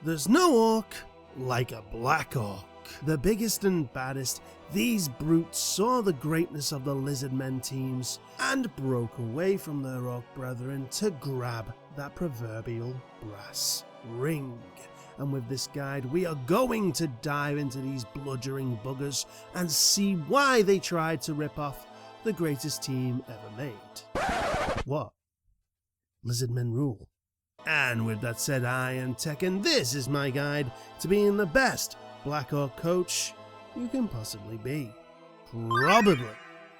There's no orc like a black orc. The biggest and baddest, these brutes saw the greatness of the lizardmen teams and broke away from their orc brethren to grab that proverbial brass ring. And with this guide, we are going to dive into these bludgeoning buggers and see why they tried to rip off the greatest team ever made. What? Lizardmen rule. And with that said, I am Tech, and this is my guide to being the best Black Orc coach you can possibly be. Probably.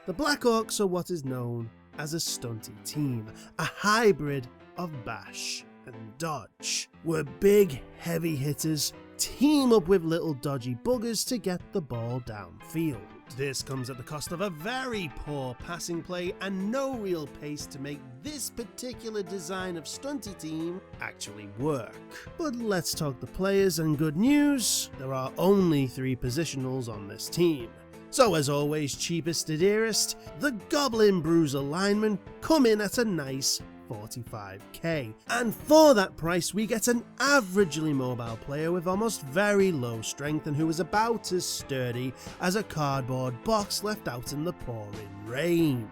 The Black Orcs are what is known as a stunty team, a hybrid of Bash and Dodge, where big, heavy hitters team up with little dodgy buggers to get the ball downfield. This comes at the cost of a very poor passing play and no real pace to make this particular design of stunty team actually work. But let's talk the players, and good news, there are only 3 positionals on this team. So as always, cheapest to dearest, the Goblin Bruiser linemen come in at a nice 45k, and for that price we get an averagely mobile player with almost very low strength and who is about as sturdy as a cardboard box left out in the pouring rain.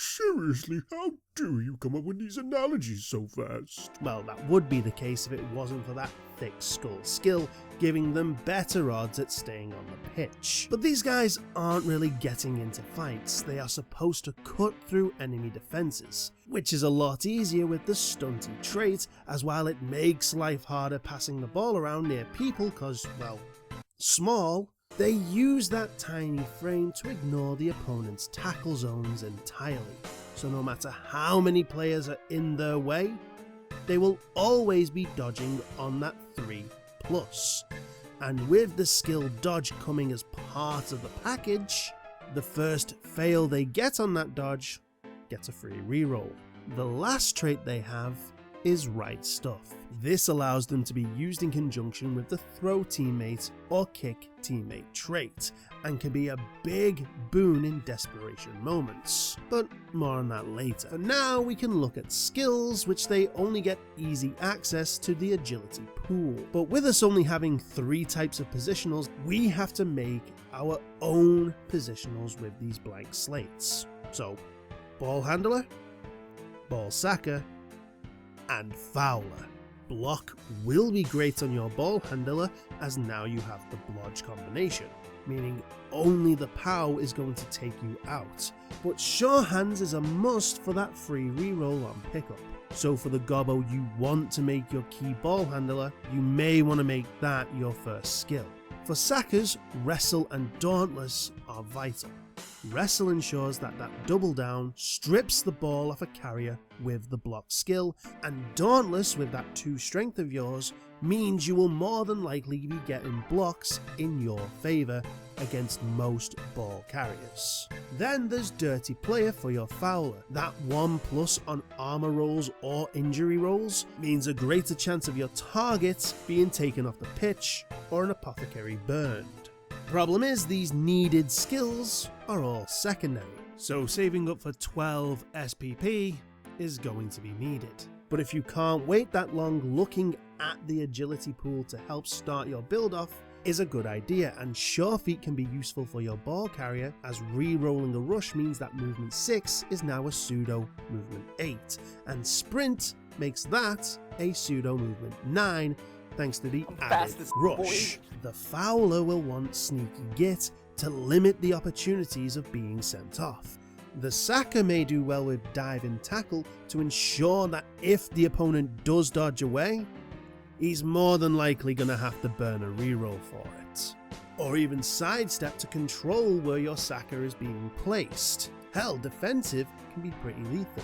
Seriously, how do you come up with these analogies so fast? Well, that would be the case if it wasn't for that thick skull skill, giving them better odds at staying on the pitch. But these guys aren't really getting into fights, they are supposed to cut through enemy defenses, which is a lot easier with the stunty trait, as while it makes life harder passing the ball around near people cause, well, small, they use that tiny frame to ignore the opponent's tackle zones entirely. So no matter how many players are in their way, they will always be dodging on that 3+. And with the skill dodge coming as part of the package, the first fail they get on that dodge gets a free reroll. The last trait they have is right stuff. This allows them to be used in conjunction with the throw teammate or kick teammate trait, and can be a big boon in desperation moments. But more on that later. For now, we can look at skills, which they only get easy access to the agility pool. But with us only having 3 types of positionals, we have to make our own positionals with these blank slates. So, ball handler, ball sacker, and fouler. Block will be great on your ball handler, as now you have the blodge combination, meaning only the POW is going to take you out, but sure hands is a must for that free reroll on pickup. So for the gobbo you want to make your key ball handler, you may want to make that your first skill. For sackers, wrestle and dauntless are vital. Wrestle ensures that double down strips the ball off a carrier with the block skill, and dauntless with that 2 strength of yours means you will more than likely be getting blocks in your favour against most ball carriers. Then there's dirty player for your fouler. That 1+ on armor rolls or injury rolls means a greater chance of your target being taken off the pitch or an apothecary burned. Problem is, these needed skills are all secondary, so saving up for 12 SPP is going to be needed. But if you can't wait that long, looking at the agility pool to help start your build off is a good idea, and Sure Feet can be useful for your ball carrier, as re-rolling a rush means that movement 6 is now a pseudo movement 8, and sprint makes that a pseudo movement 9 thanks to the added rush. The fouler will want sneaky git to limit the opportunities of being sent off. The sacker may do well with dive and tackle to ensure that if the opponent does dodge away, he's more than likely going to have to burn a reroll for it. Or even sidestep to control where your sacker is being placed. Hell, defensive can be pretty lethal.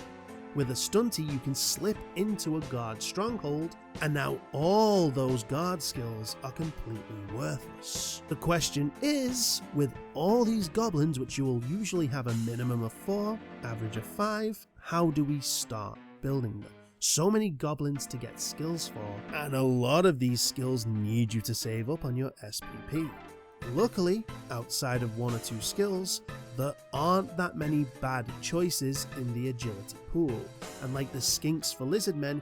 With a stunty you can slip into a guard stronghold, and now all those guard skills are completely worthless. The question is, with all these goblins, which you will usually have a minimum of 4, average of 5, how do we start building them? So many goblins to get skills for, and a lot of these skills need you to save up on your SPP. Luckily, outside of 1 or 2 skills, there aren't that many bad choices in the agility pool, and like the skinks for lizardmen,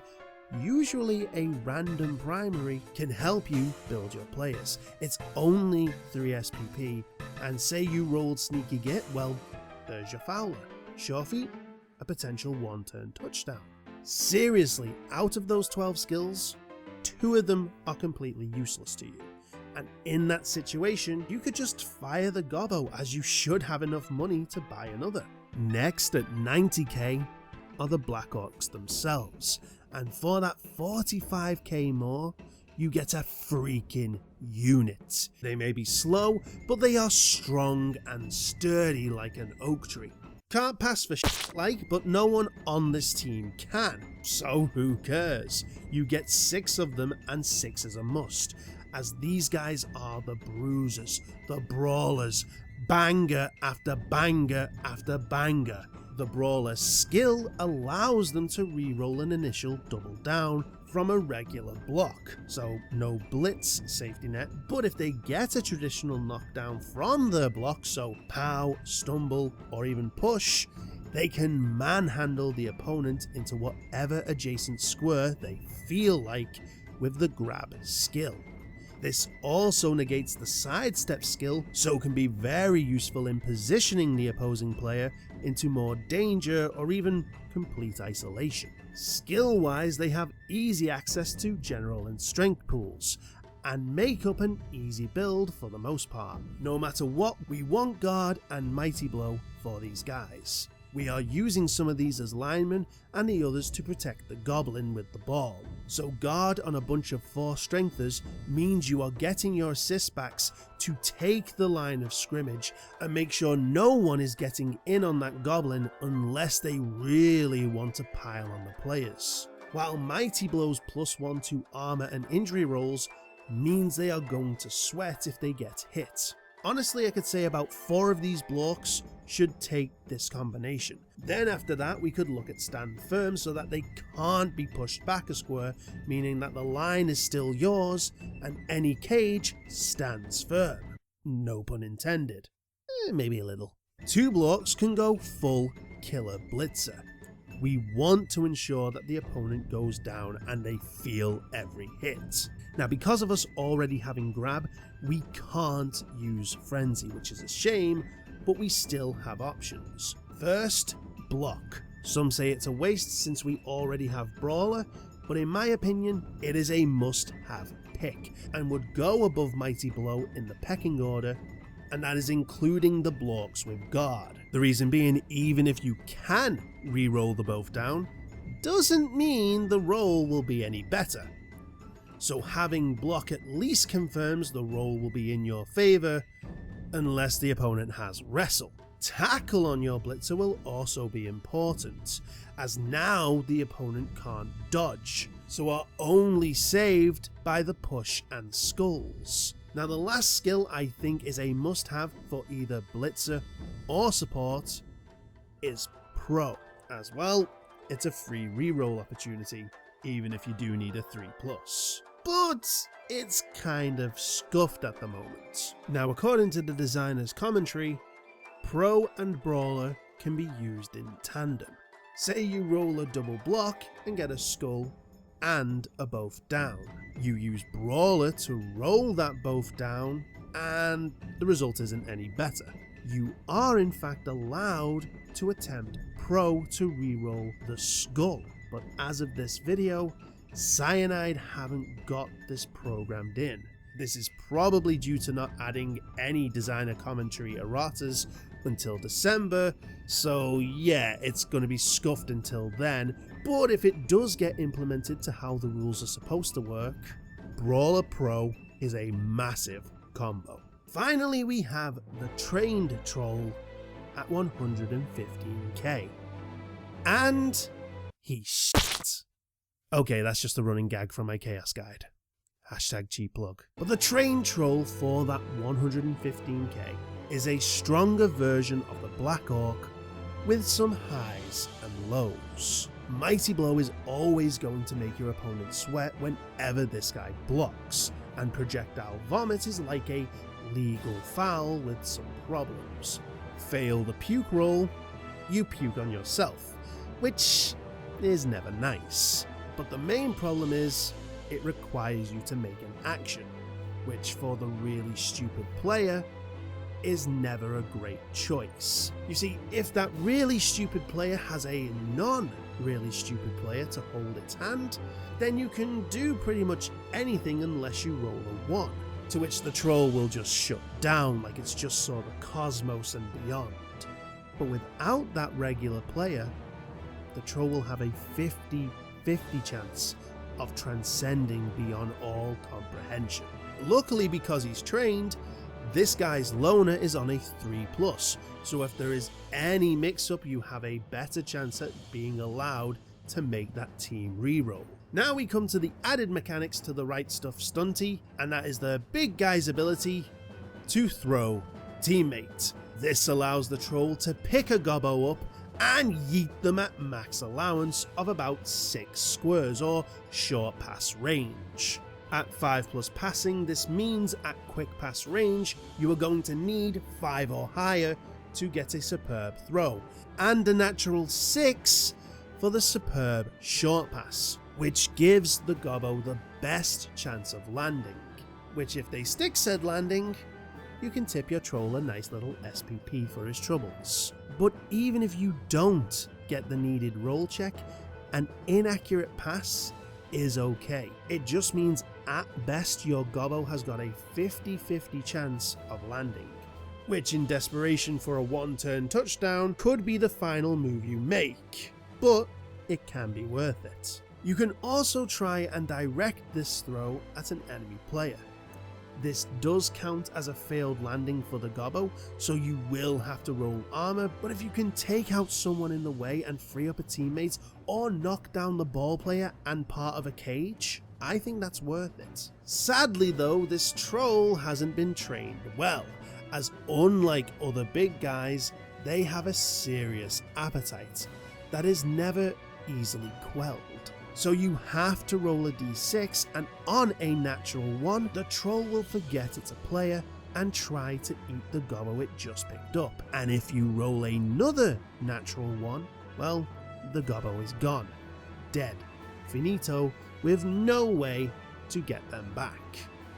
usually a random primary, can help you build your players. It's only 3 SPP, and say you rolled Sneaky Git, well, there's your Fowler. Sure Feet, a potential 1-turn touchdown. Seriously, out of those 12 skills, 2 of them are completely useless to you. And in that situation, you could just fire the Gobbo, as you should have enough money to buy another. Next at 90k are the Black Orcs themselves, and for that 45k more, you get a freaking unit. They may be slow, but they are strong and sturdy like an oak tree. Can't pass for shit like, but no one on this team can, so who cares? You get 6 of them, and 6 is a must, as these guys are the bruisers, the brawlers, banger after banger after banger. The brawler skill allows them to reroll an initial double down from a regular block, so no blitz safety net, but if they get a traditional knockdown from their block, so pow, stumble, or even push, they can manhandle the opponent into whatever adjacent square they feel like with the grab skill. This also negates the sidestep skill, so can be very useful in positioning the opposing player into more danger or even complete isolation. Skill-wise, they have easy access to general and strength pools, and make up an easy build for the most part. No matter what, we want Guard and Mighty Blow for these guys. We are using some of these as linemen and the others to protect the Goblin with the ball. So Guard on a bunch of 4 strengthers means you are getting your assist backs to take the line of scrimmage and make sure no one is getting in on that Goblin unless they really want to pile on the players. While Mighty Blow's +1 to armor and injury rolls means they are going to sweat if they get hit. Honestly, I could say about 4 of these blorcs should take this combination. Then after that, we could look at stand firm so that they can't be pushed back a square, meaning that the line is still yours and any cage stands firm. No pun intended. Maybe a little. 2 blorcs can go full killer blitzer. We want to ensure that the opponent goes down and they feel every hit. Now, because of us already having grab, we can't use frenzy, which is a shame, but we still have options. First, block. Some say it's a waste since we already have brawler, but in my opinion, it is a must-have pick and would go above Mighty Blow in the pecking order, and that is including the blorcs with guard. The reason being, even if you can re-roll the both down, doesn't mean the roll will be any better. So having block at least confirms the roll will be in your favour, unless the opponent has wrestle. Tackle on your blitzer will also be important, as now the opponent can't dodge, so are only saved by the push and skulls. Now the last skill I think is a must-have for either blitzer or support is pro. As well, it's a free reroll opportunity, even if you do need a 3+. But it's kind of scuffed at the moment. Now, according to the designer's commentary, Pro and Brawler can be used in tandem. Say you roll a double block and get a skull and a both down. You use Brawler to roll that both down and the result isn't any better. You are in fact allowed to attempt Pro to reroll the skull, but as of this video, Cyanide haven't got this programmed in. This is probably due to not adding any designer commentary erratas until December, so yeah, it's going to be scuffed until then, but if it does get implemented to how the rules are supposed to work, Brawler Pro is a massive combo. Finally, we have the Trained Troll at 115k. And he's shit. Okay, that's just a running gag from my Chaos Guide. Hashtag cheap plug. But the Trained Troll for that 115k is a stronger version of the Black Orc with some highs and lows. Mighty Blow is always going to make your opponent sweat whenever this guy blocks, and Projectile Vomit is like a legal foul with some problems. Fail the puke roll, you puke on yourself, which is never nice. But the main problem is, it requires you to make an action, which for the really stupid player is never a great choice. You see, if that really stupid player has a non-really stupid player to hold its hand, then you can do pretty much anything unless you roll a 1, to which the troll will just shut down like it's just saw the cosmos and beyond. But without that regular player, the troll will have a 50-50 chance of transcending beyond all comprehension. Luckily, because he's trained, this guy's loner is on a 3+, so if there is any mix-up, you have a better chance at being allowed to make that team reroll. Now we come to the added mechanics to the Right Stuff Stunty, and that is the big guy's ability to throw teammate. This allows the troll to pick a gobbo up and yeet them at max allowance of about 6 squares or short pass range. At 5+ passing, this means at quick pass range, you are going to need 5 or higher to get a superb throw, and a natural 6 for the superb short pass, which gives the gobbo the best chance of landing, which if they stick said landing, you can tip your troll a nice little SPP for his troubles. But even if you don't get the needed roll check, an inaccurate pass is okay. It just means at best your gobbo has got a 50-50 chance of landing, which in desperation for a 1-turn touchdown could be the final move you make, but it can be worth it. You can also try and direct this throw at an enemy player. This does count as a failed landing for the gobbo, so you will have to roll armor, but if you can take out someone in the way and free up a teammate, or knock down the ball player and part of a cage, I think that's worth it. Sadly though, this troll hasn't been trained well, as unlike other big guys, they have a serious appetite that is never easily quelled. So you have to roll a d6, and on a natural 1, the troll will forget it's a player and try to eat the gobbo it just picked up. And if you roll another natural 1, well, the gobbo is gone. Dead. Finito, with no way to get them back.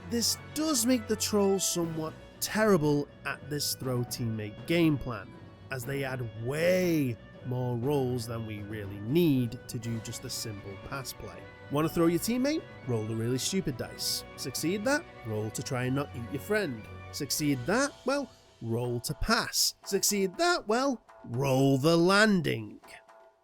This does make the troll somewhat terrible at this throw teammate game plan, as they add way more rolls than we really need to do just a simple pass play. Want to throw your teammate? Roll the really stupid dice. Succeed that? Roll to try and not eat your friend. Succeed that? Well, roll to pass. Succeed that? Well, roll the landing.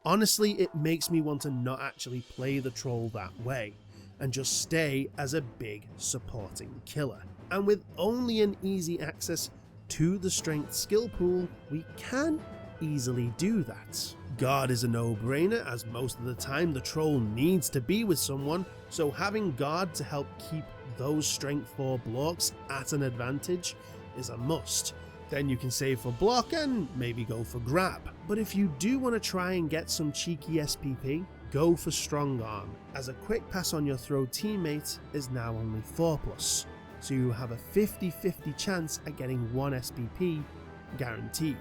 Honestly, it makes me want to not actually play the troll that way and just stay as a big supporting killer. And with only an easy access to the strength skill pool, we can easily do that. Guard is a no-brainer, as most of the time the troll needs to be with someone, so having guard to help keep those strength 4 blorcs at an advantage is a must. Then you can save for block and maybe go for grab. But if you do want to try and get some cheeky SPP, go for strong arm, as a quick pass on your throw teammate is now only 4+, so you have a 50-50 chance at getting 1 SPP guaranteed.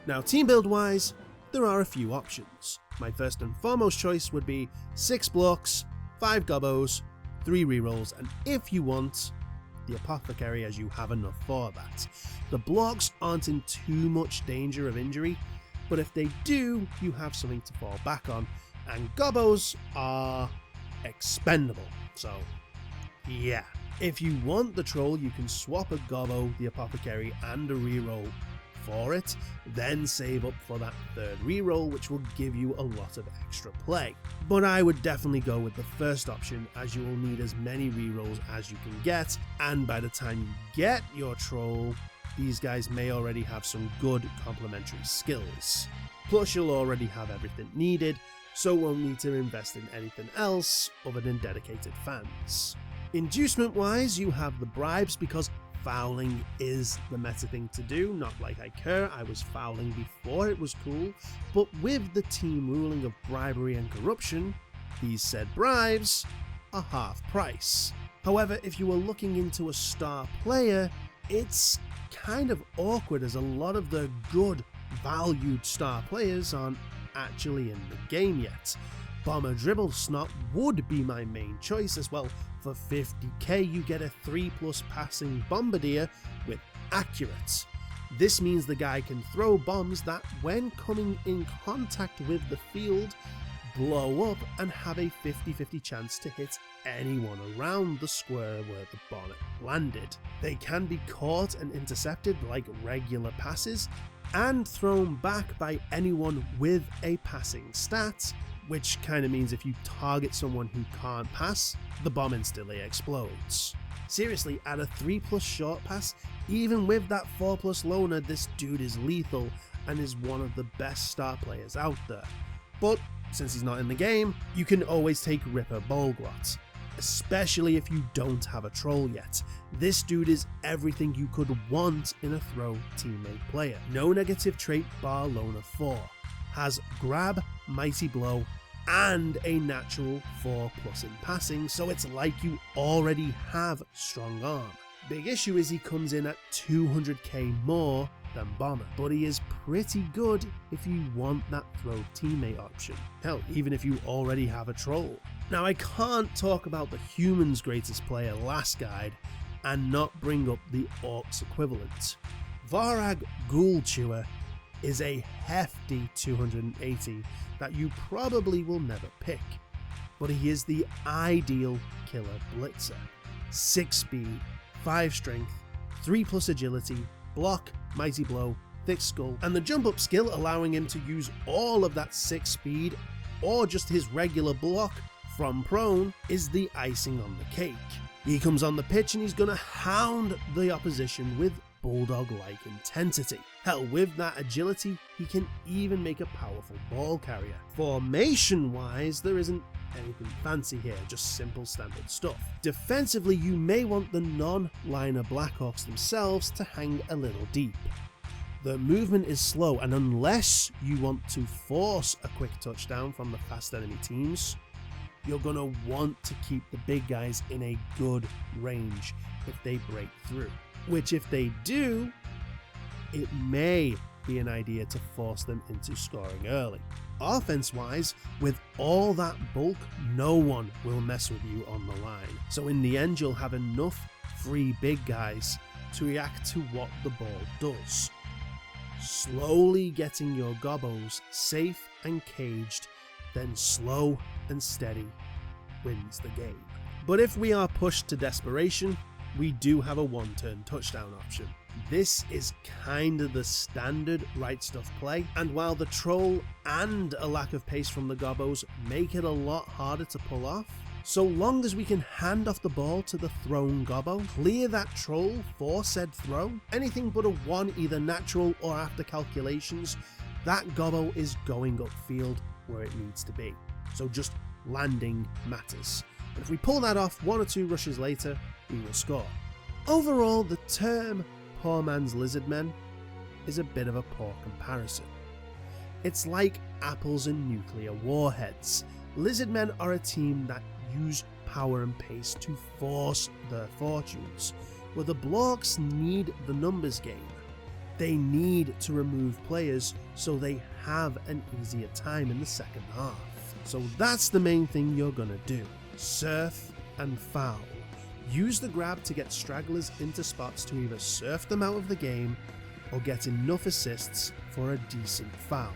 Now team build wise, there are a few options. My first and foremost choice would be 6 blocks, 5 gobbos, 3 rerolls, and if you want, the apothecary, as you have enough for that. The blocks aren't in too much danger of injury, but if they do, you have something to fall back on, and gobbos are expendable, so yeah. If you want the troll, you can swap a gobbo, the apothecary, and a reroll for it, then save up for that 3rd reroll, which will give you a lot of extra play. But I would definitely go with the first option, as you will need as many rerolls as you can get, and by the time you get your troll, these guys may already have some good complementary skills. Plus you'll already have everything needed, so won't need to invest in anything else other than dedicated fans. Inducement wise, you have the bribes, because fouling is the meta thing to do. Not like I care, I was fouling before it was cool, but with the team ruling of bribery and corruption, these said bribes are half price. However, if you are looking into a star player, it's kind of awkward, as a lot of the good valued star players aren't actually in the game yet. Bomber Dribble Snot would be my main choice as well. For 50k you get a 3+ passing Bombardier with Accurate. This means the guy can throw bombs that, when coming in contact with the field, blow up and have a 50-50 chance to hit anyone around the square where the bonnet landed. They can be caught and intercepted like regular passes, and thrown back by anyone with a passing stat, which kind of means if you target someone who can't pass, the bomb instantly explodes. Seriously, at a 3+ short pass, even with that 4+ loner, this dude is lethal and is one of the best star players out there. But since he's not in the game, you can always take Ripper Bolgrot, especially if you don't have a troll yet. This dude is everything you could want in a throw teammate player. No negative trait bar loner 4. Has grab, mighty blow, and a natural 4+ in passing, so it's like you already have strong arm. Big issue is he comes in at 200k more than Bomber, but he is pretty good if you want that throw teammate option. Hell, even if you already have a troll. Now, I can't talk about the Human's Greatest Player last guide and not bring up the Orcs equivalent. Varag Ghoul Chewer is a hefty 280 that you probably will never pick, but he is the ideal killer blitzer. 6 speed, 5 strength, 3+ agility, block, mighty blow, thick skull, and the jump up skill allowing him to use all of that 6 speed or just his regular block from prone is the icing on the cake. He comes on the pitch and he's gonna hound the opposition with bulldog-like intensity. Hell, with that agility, he can even make a powerful ball carrier. Formation-wise, there isn't anything fancy here, just simple standard stuff. Defensively, you may want the non-liner Blackhawks themselves to hang a little deep. The movement is slow, and unless you want to force a quick touchdown from the fast enemy teams, you're gonna want to keep the big guys in a good range if they break through. Which, if they do, it may be an idea to force them into scoring early. Offense-wise, with all that bulk, no one will mess with you on the line. So in the end, you'll have enough free big guys to react to what the ball does. Slowly getting your gobbos safe and caged, then slow and steady wins the game. But if we are pushed to desperation, we do have a 1-turn touchdown option. This is kinda the standard right stuff play, and while the troll and a lack of pace from the gobbos make it a lot harder to pull off, so long as we can hand off the ball to the thrown gobbo, clear that troll for said throw, anything but a 1 either natural or after calculations, that gobbo is going upfield where it needs to be. So just landing matters. And if we pull that off 1 or 2 rushes later, we will score. Overall, the term poor man's Lizardmen is a bit of a poor comparison. It's like apples and nuclear warheads. Lizardmen are a team that use power and pace to force their fortunes, where the blorcs need the numbers game. They need to remove players so they have an easier time in the second half. So that's the main thing you're gonna do. Surf and foul. Use the grab to get stragglers into spots to either surf them out of the game or get enough assists for a decent foul.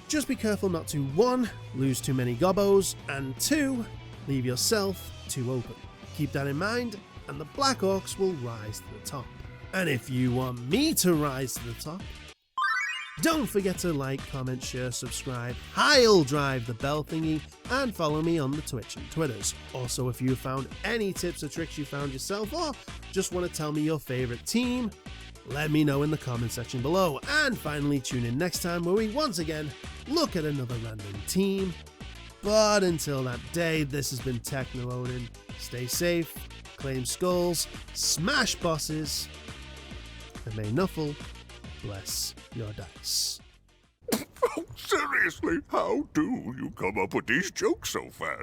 Just be careful not to 1. Lose too many gobbos, and 2. Leave yourself too open. Keep that in mind, and the Black Orcs will rise to the top. And if you want me to rise to the top, don't forget to like, comment, share, subscribe, Heil drive the bell thingy, and follow me on the Twitch and Twitters. Also, if you found any tips or tricks you found yourself, or just want to tell me your favorite team, let me know in the comment section below. And finally, tune in next time where we once again look at another random team. But until that day, this has been Techno Odin. Stay safe, claim skulls, smash bosses, and may Nuffle bless your dice. Oh, seriously, how do you come up with these jokes so fast?